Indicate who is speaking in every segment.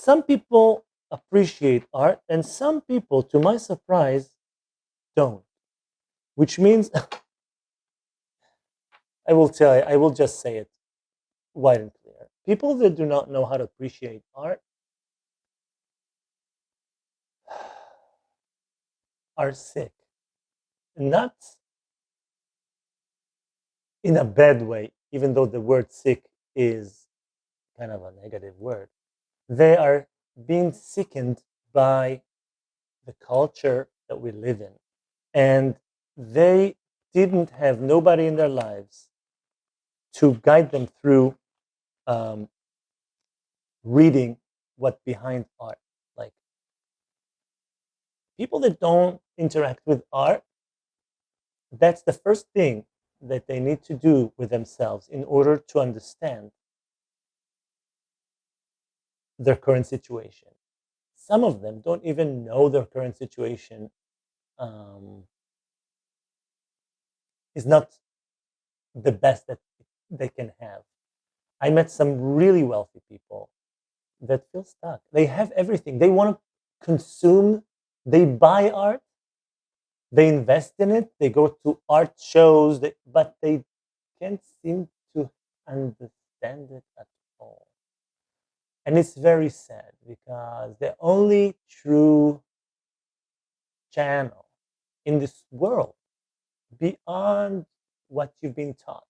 Speaker 1: some people appreciate art, and some people, to my surprise, don't. Which means I will just say it wide and clear. People that do not know how to appreciate art are sick. Not in a bad way, even though the word sick is kind of a negative word. They are being sickened by the culture that we live in. And they didn't have nobody in their lives to guide them through um, reading what behind art. Like people that don't interact with art, that's the first thing that they need to do with themselves in order to understand their current situation. Some of them don't even know their current situation um, is not the best that they can have. I met some really wealthy people that feel stuck. They have everything. They want to consume, they buy art, they invest in it, they go to art shows, but they can't seem to understand it at all. And it's very sad because the only true channel in this world beyond what you've been taught,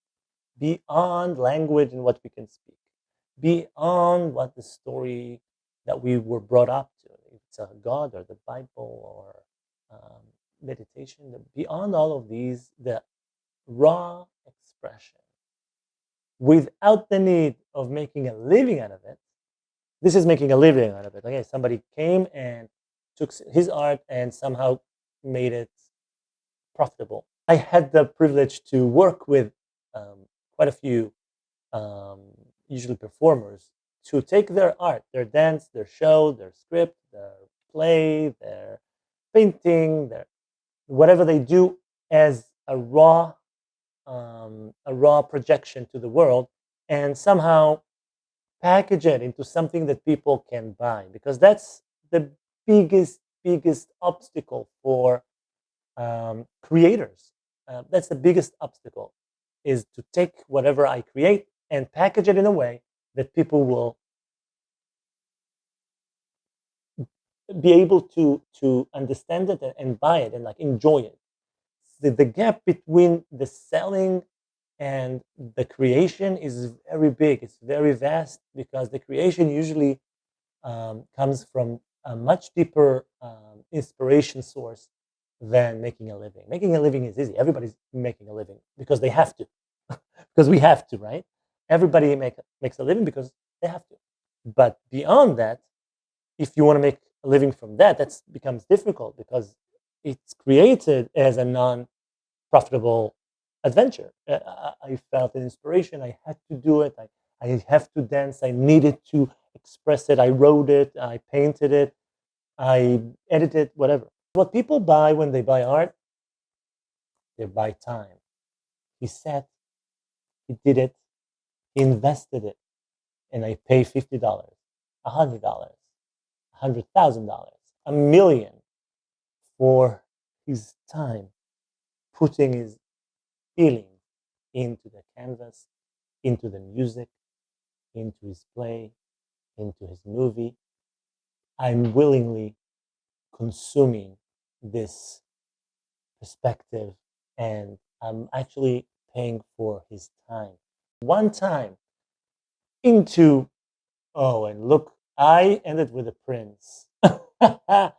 Speaker 1: beyond language and what we can speak, beyond what the story that we were brought up to, if it's a God or the Bible or meditation, beyond all of these, the raw expression without the need of making a living out of it. This is making a living out of it. Okay, somebody came and took his art and somehow made it profitable. I had the privilege to work with quite a few, um, usually performers, to take their art, their dance, their show, their script, their play, their painting, their whatever they do as a raw projection to the world, and somehow package it into something that people can buy, because that's the biggest obstacle for creators. That's the biggest obstacle, is to take whatever I create and package it in a way that people will be able to understand it and buy it and like enjoy it. The gap between the selling and the creation is very big. It's very vast because the creation usually comes from a much deeper inspiration source than making a living. Making a living is easy. Everybody's making a living because they have to, because we have to, right? Everybody makes a living because they have to. But beyond that, if you want to make a living from that, that becomes difficult because it's created as a non-profitable adventure. I felt an inspiration. I had to do it. I have to dance. I needed to express it. I wrote it. I painted it. I edited, whatever. What people buy when they buy art, they buy time. He sat, he did it, he invested it, and I pay $50, $100, $100,000, $1 million for his time, putting his feelings into the canvas, into the music, into his play, into his movie. I'm willingly consuming this perspective, and I'm actually paying for his time. One time into, oh, and look, I ended with a prince. If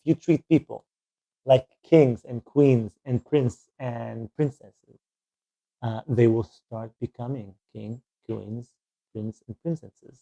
Speaker 1: you treat people like kings and queens and prince and princesses, they will start becoming king, queens, prince, and princesses.